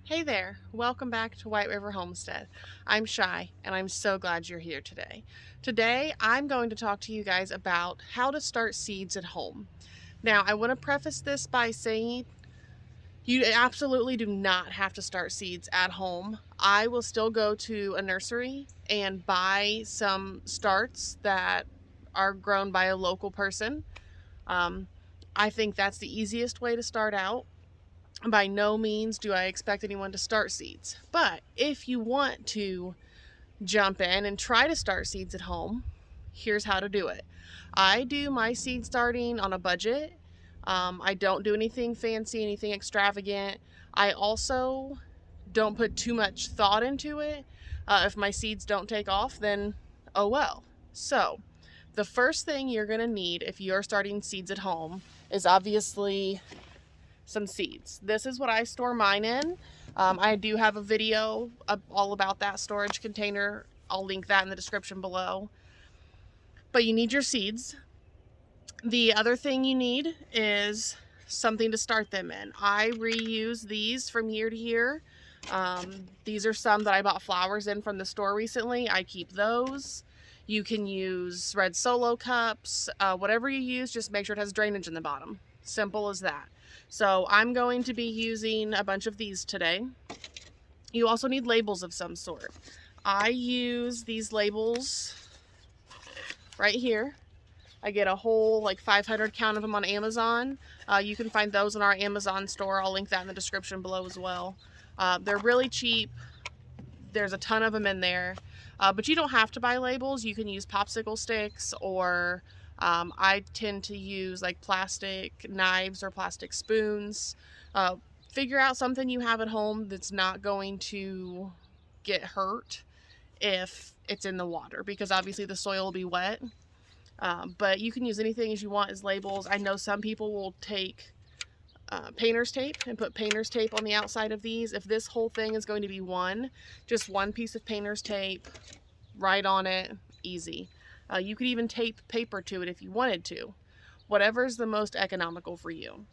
Hey there, welcome back to White River Homestead. I'm Shy, and I'm so glad you're here today. Today, I'm going to talk to you guys about how to start seeds at home. Now, I want to preface this by saying you absolutely do not have to start seeds at home. I will still go to a nursery and buy some starts that are grown by a local person. Um, I think that's the easiest way to start out. By no means do I expect anyone to start seeds, but if you want to jump in and try to start seeds at home, here's how to do it. I do my seed starting on a budget. I don't do anything fancy, anything extravagant. I also don't put too much thought into it. If my seeds don't take off, then oh well. So, the first thing you're going to need if you're starting seeds at home is obviously some seeds. This is what I store mine in. I do have a video all about that storage container. I'll link that in the description below. But you need your seeds. The other thing you need is something to start them in. I reuse these from year to year. These are some that I bought flowers in from the store recently. I keep those. You can use red Solo cups. Whatever you use, just make sure it has drainage in the bottom. Simple as that. So I'm going to be using a bunch of these today. You also need labels of some sort. I use these labels right here. I get a whole 500 count of them on Amazon. You can find those in our Amazon store. I'll link that in the description below as well. They're really cheap. There's a ton of them in there. But you don't have to buy labels. You can use popsicle sticks, or I tend to use plastic knives or plastic spoons. Figure out something you have at home that's not going to get hurt if it's in the water, because obviously the soil will be wet. But you can use anything as you want as labels. I know some people will take painter's tape and put painter's tape on the outside of these. If this whole thing is going to be just one piece of painter's tape, write on it, easy. You could even tape paper to it if you wanted to. Whatever's the most economical for you.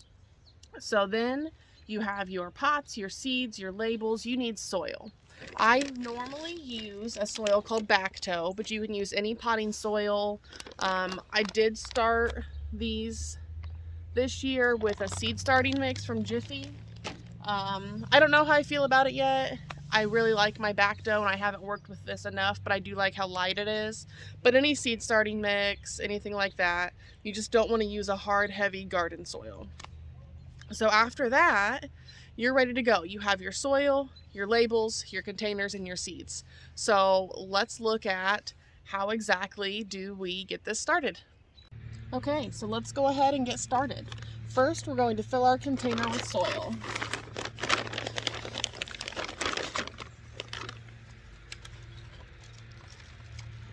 So then you have your pots, your seeds, your labels. You need soil. I normally use a soil called Backtoe, but you can use any potting soil. I did start these this year with a seed starting mix from Jiffy. I don't know how I feel about it yet. I really like my Backtoe, and I haven't worked with this enough, but I do like how light it is. But any seed starting mix, anything like that, you just don't want to use a hard, heavy garden soil. So after that, you're ready to go. You have your soil, your labels, your containers, and your seeds. So let's look at how exactly do we get this started. Okay, so let's go ahead and get started. First, we're going to fill our container with soil.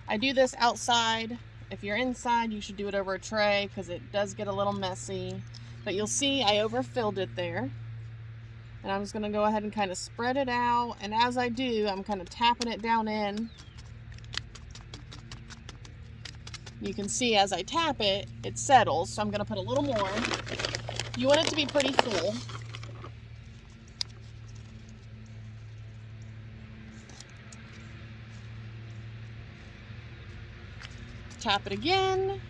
I do this outside. If you're inside, you should do it over a tray because it does get a little messy. But you'll see I overfilled it there. And I'm just going to go ahead and kind of spread it out. And as I do, I'm kind of tapping it down in. You can see as I tap it, it settles. So I'm going to put a little more. You want it to be pretty full. Tap it again.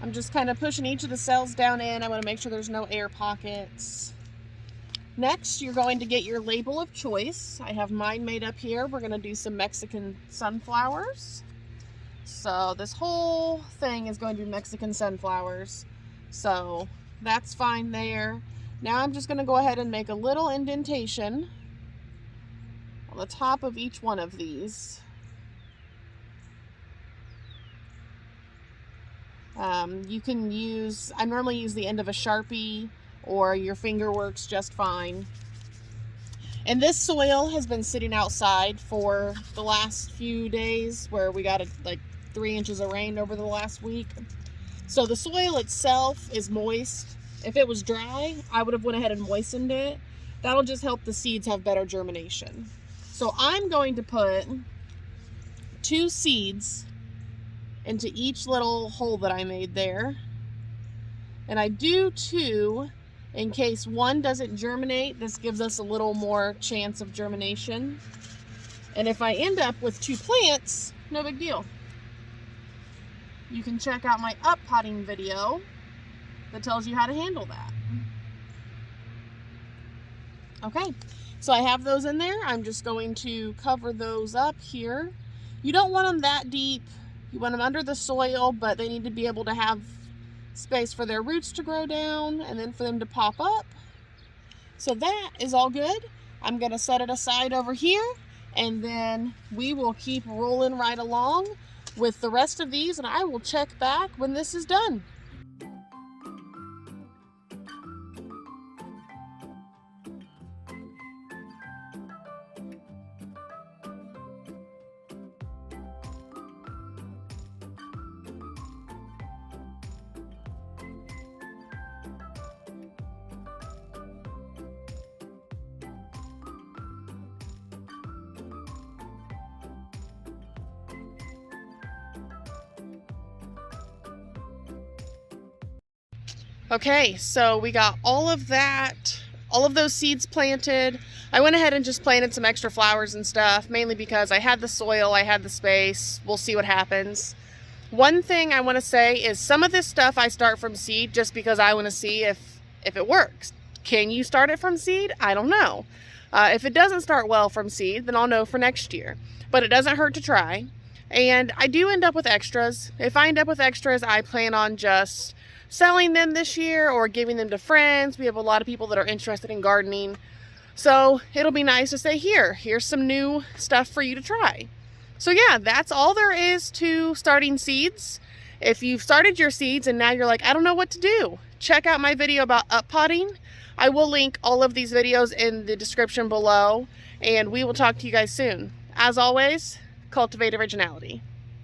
I'm just kind of pushing each of the cells down in. I want to make sure there's no air pockets. Next, you're going to get your label of choice. I have mine made up here. We're going to do some Mexican sunflowers. So this whole thing is going to be Mexican sunflowers. So that's fine there. Now I'm just going to go ahead and make a little indentation on the top of each one of these. You can use, I normally use the end of a Sharpie, or your finger works just fine. And this soil has been sitting outside for the last few days, where we got 3 inches of rain over the last week. So the soil itself is moist. If it was dry, I would have went ahead and moistened it. That'll just help the seeds have better germination. So I'm going to put 2 seeds into each little hole that I made there. And I do 2 In case one doesn't germinate, this gives us a little more chance of germination. And if I end up with 2 plants, no big deal. You can check out my up potting video that tells you how to handle that. Okay, so I have those in there. I'm just going to cover those up here. You don't want them that deep. You want them under the soil, but they need to be able to have space for their roots to grow down and then for them to pop up. So that is all good. I'm going to set it aside over here, and then we will keep rolling right along with the rest of these, and I will check back when this is done. Okay, so we got all of those seeds planted. I went ahead and just planted some extra flowers and stuff, mainly because I had the soil, I had the space. We'll see what happens. One thing I want to say is some of this stuff I start from seed just because I want to see if it works. Can you start it from seed? I don't know. If it doesn't start well from seed, then I'll know for next year. But it doesn't hurt to try. And I do end up with extras. If I end up with extras, I plan on just selling them this year or giving them to friends. We have a lot of people that are interested in gardening. So it'll be nice to say, here's some new stuff for you to try. So yeah, that's all there is to starting seeds. If you've started your seeds and now you're like, I don't know what to do, check out my video about up potting. I will link all of these videos in the description below, and we will talk to you guys soon. As always, cultivate originality.